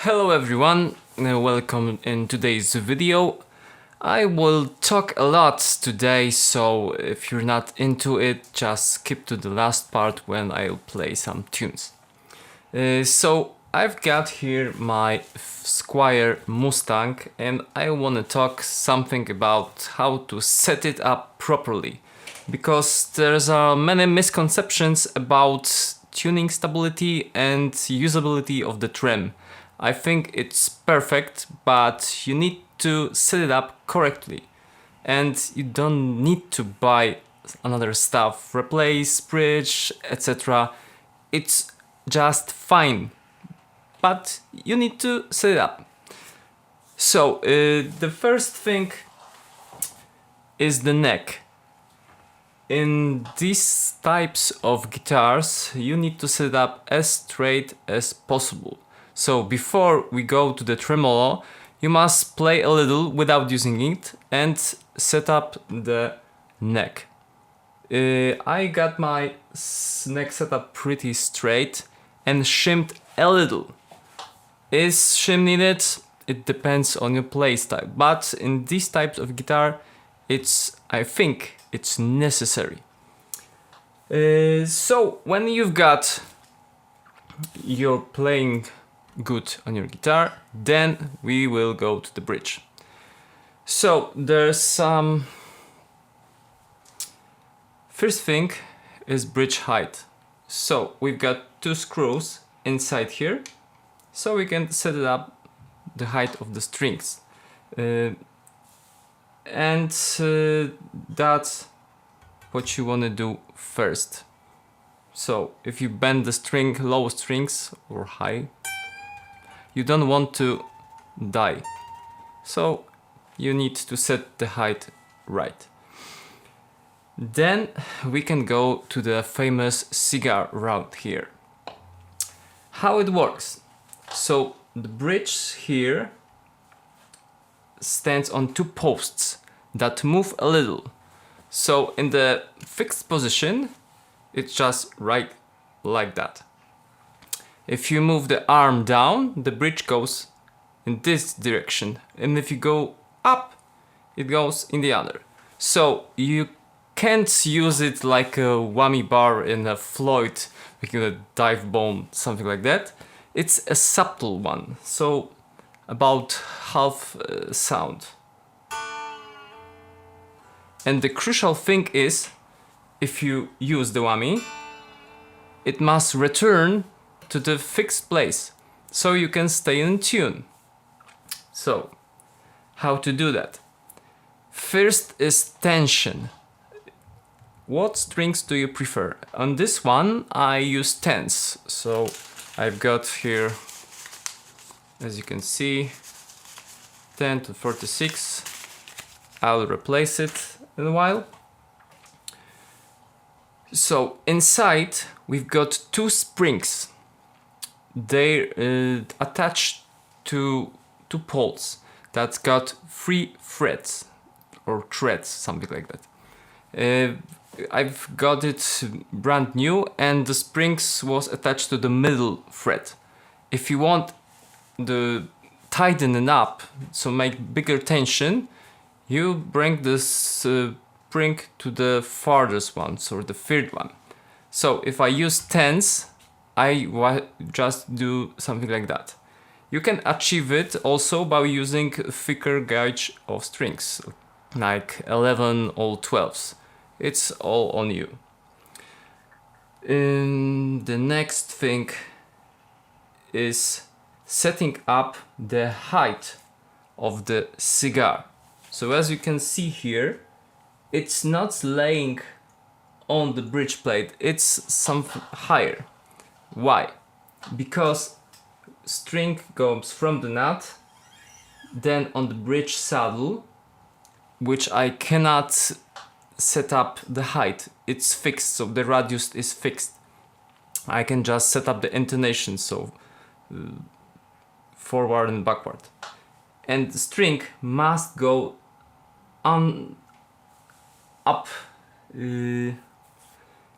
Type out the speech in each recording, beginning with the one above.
Hello everyone, welcome in today's video. I will talk a lot today, so if you're not into it, just skip to the last part when I'll play some tunes. So I've got here my Squier Mustang and I want to talk something about how to set it up properly, because there's many misconceptions about tuning stability and usability of the trim. I think it's perfect, but you need to set it up correctly. And you don't need to buy another stuff, replace, bridge, etc. It's just fine, but you need to set it up. So the first thing is the neck. In these types of guitars, you need to set it up as straight as possible. So before we go to the tremolo, you must play a little without using it and set up the neck. I got my neck set up pretty straight and shimmed a little. Is shim needed? It depends on your playstyle, but in these types of guitar, I think it's necessary. So when you've got your playing good on your guitar, then we will go to the bridge. So there's some first thing is bridge height. So we've got two screws inside here, so we can set it up the height of the strings, and that's what you want to do first. So if you bend the string, low strings or high, you don't want to die, so you need to set the height right. Then we can go to the famous cigar route here. How it works? So the bridge here stands on two posts that move a little. So in the fixed position, it's just right like that. If you move the arm down, the bridge goes in this direction, and if you go up, it goes in the other. So you can't use it like a whammy bar in a Floyd, like in a dive bomb, something like that. It's a subtle one, so about half sound. And the crucial thing is, if you use the whammy, it must return to the fixed place, so you can stay in tune. So, how to do that? First is tension. What strings do you prefer? On this one, I use 10s. So, I've got here, as you can see, 10 to 46. I'll replace it in a while. So, inside, we've got two springs. They're attached to two poles that's got 3 frets or threads, something like that. I've got it brand new, and the springs was attached to the middle fret. If you want to tighten it up, so make bigger tension, you bring this spring to the farthest one, so the third one. So if I use 10s, I just do something like that. You can achieve it also by using thicker gauge of strings, like 11 or 12s. It's all on you. The next thing is setting up the height of the cigar. So as you can see here, it's not laying on the bridge plate, it's something higher. Why? Because string goes from the nut, then on the bridge saddle, which I cannot set up the height. It's fixed, so the radius is fixed. I can just set up the intonation, so forward and backward. And the string must go on up,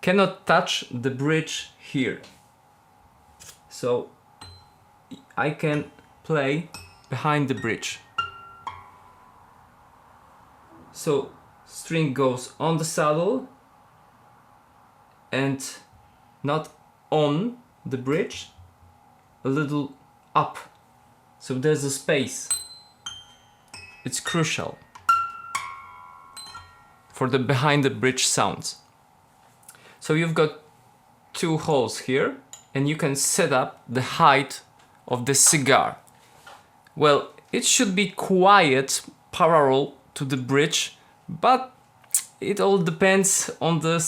cannot touch the bridge here. So I can play behind the bridge. So string goes on the saddle and not on the bridge, a little up. So there's a space. It's crucial for the behind the bridge sounds. So you've got two holes here and you can set up the height of the cigar. Well, it should be quiet, parallel to the bridge, but it all depends on the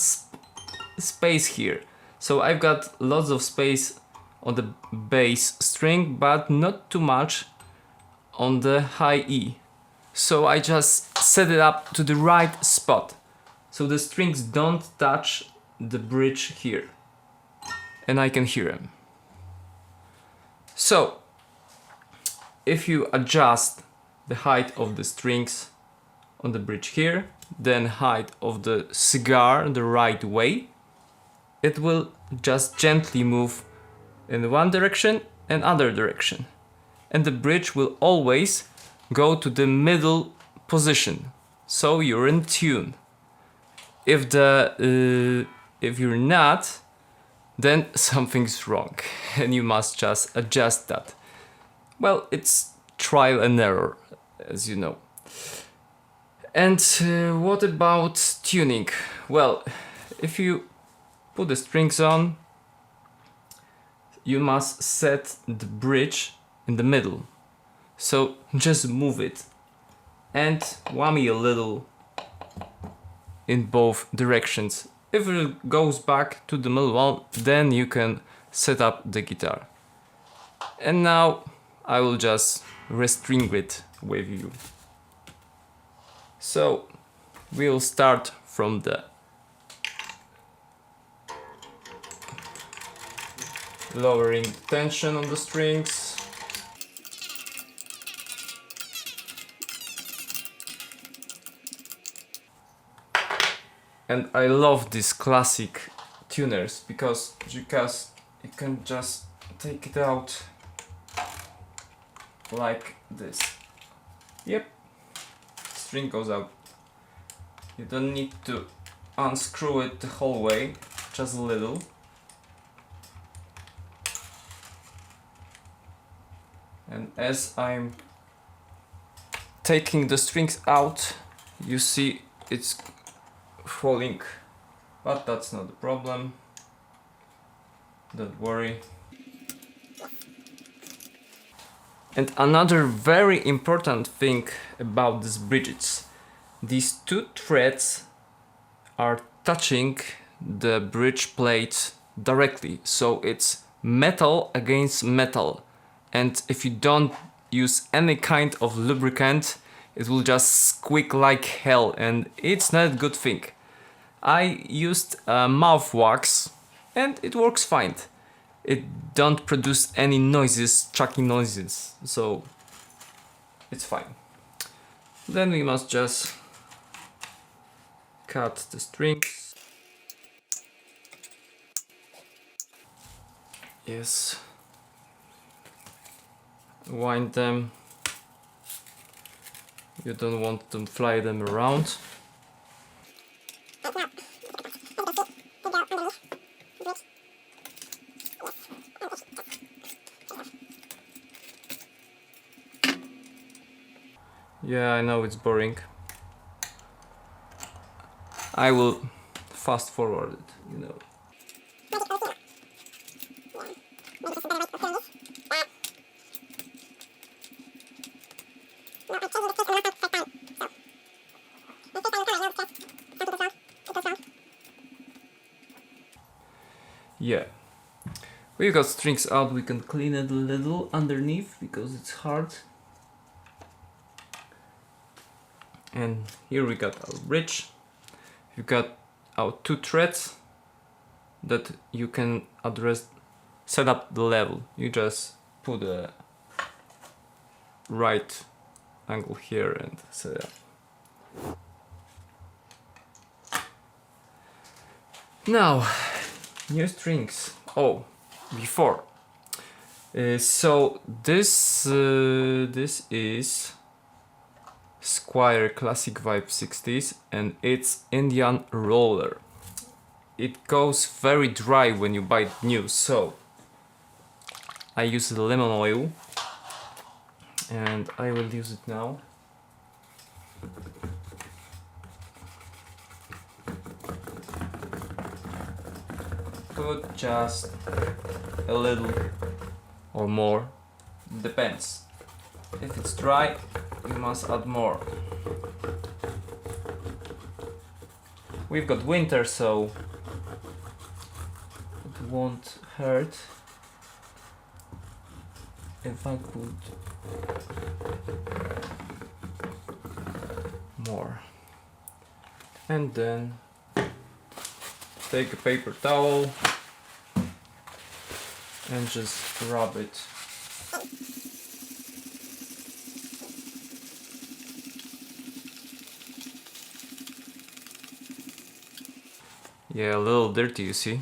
space here. So I've got lots of space on the bass string, but not too much on the high E. So I just set it up to the right spot, so the strings don't touch the bridge here, and I can hear them. So if you adjust the height of the strings on the bridge here, then height of the cigar the right way, it will just gently move in one direction and other direction, and the bridge will always go to the middle position, so you're in tune. If you're not, then something's wrong and you must just adjust that. Well, it's trial and error, as you know. And what about tuning? Well, if you put the strings on, you must set the bridge in the middle. So just move it and whammy a little in both directions. If it goes back to the middle one, then you can set up the guitar. And now I will just restring it with you. So we'll start from the lowering tension on the strings. And I love these classic tuners because you can just take it out like this. Yep, string goes out. You don't need to unscrew it the whole way, just a little. And as I'm taking the strings out, you see it's falling, but that's not the problem, don't worry. And another very important thing about these bridges, these two threads are touching the bridge plate directly, so it's metal against metal, and if you don't use any kind of lubricant, it will just squeak like hell, and it's not a good thing. I used mouth wax and it works fine. It don't produce any noises, chucking noises, so it's fine. Then we must just cut the strings. Yes. Wind them. You don't want to fly them around. Yeah, I know it's boring. I will fast forward it, you know. Yeah. We got strings out, we can clean it a little underneath because it's hard. And here we got our bridge. You got our two threads that you can address, set up the level. You just put a right angle here and set it up. Now, new strings. Oh, before. So this is Squier Classic Vibe 60s, and it's Indian roller. It goes very dry when you buy it new, so I use lemon oil, and I will use it now. Put just a little or more, depends. If it's dry, you must add more. We've got winter, so it won't hurt if I put more. And then take a paper towel and just rub it. Yeah, a little dirty, you see.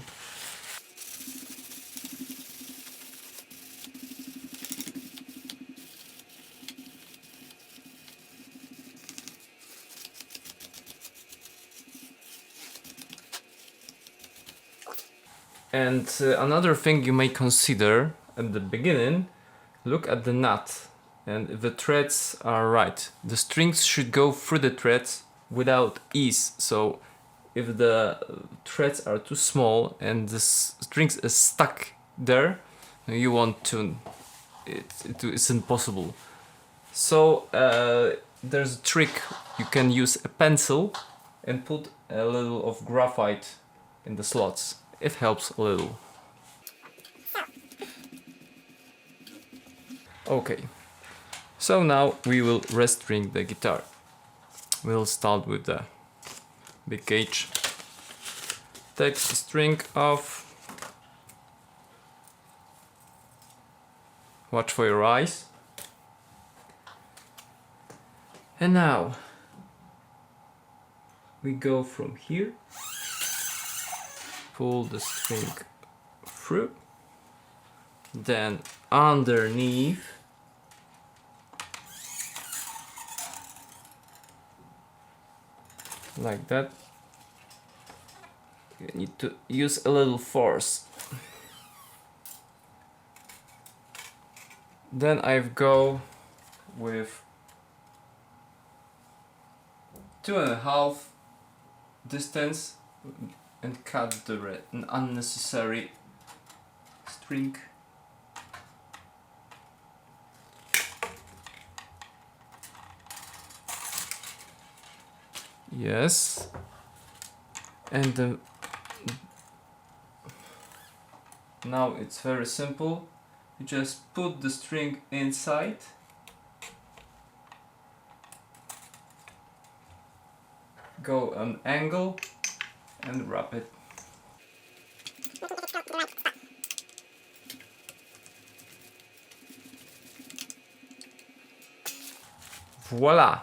And another thing you may consider at the beginning, look at the nut and if the threads are right. The strings should go through the threads without ease, so if the threads are too small and the strings is stuck there, you won't tune. It's impossible. So there's a trick. You can use a pencil and put a little of graphite in the slots. It helps a little. Okay, so now we will restring the guitar. We'll start with the big gauge. Take the string off. Watch for your eyes. And now we go from here. Pull the string through. Then underneath. Like that. You need to use a little force. Then I go with 2.5 distance and cut the unnecessary string. Yes, and now it's very simple. You just put the string inside, go an angle and wrap it. Voila!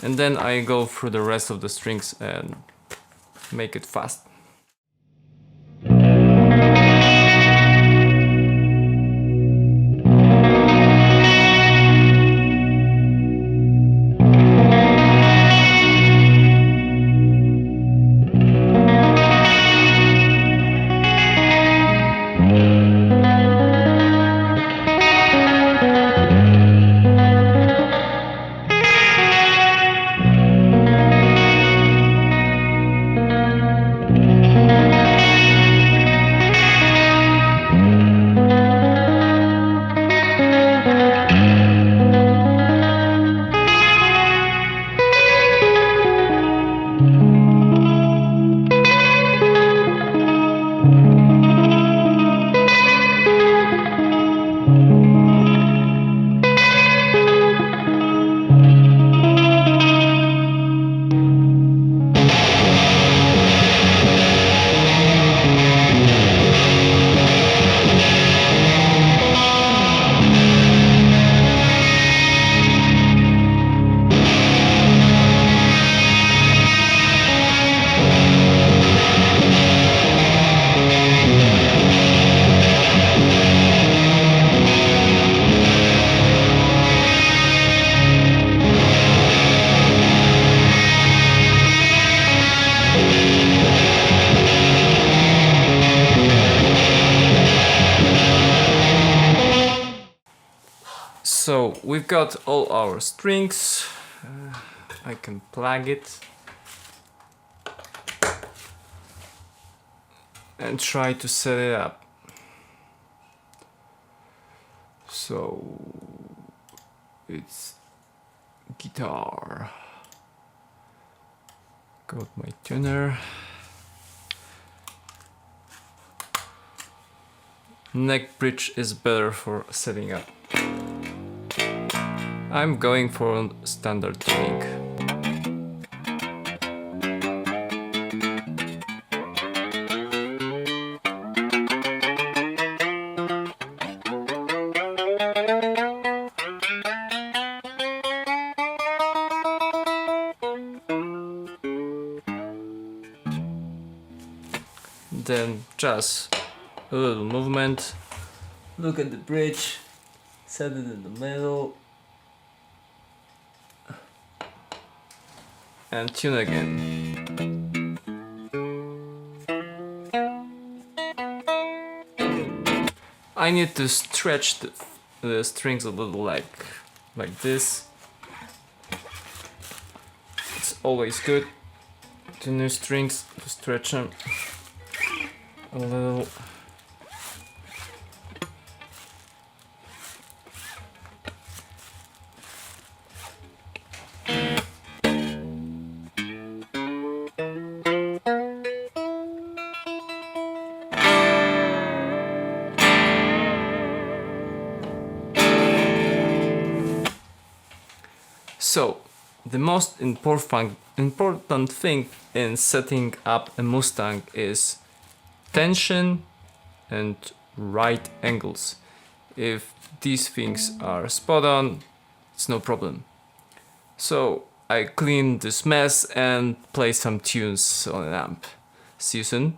And then I go through the rest of the strings and make it fast. So we've got all our strings. I can plug it and try to set it up. So it's guitar. Got my tuner. Neck bridge is better for setting up. I'm going for standard tuning. Then just a little movement. Look at the bridge, set it in the middle, and tune again. I need to stretch the strings a little like this. It's always good to new strings to stretch them a little. So, the most important thing in setting up a Mustang is tension and right angles. If these things are spot on, it's no problem. So, I clean this mess and play some tunes on an amp. See you soon.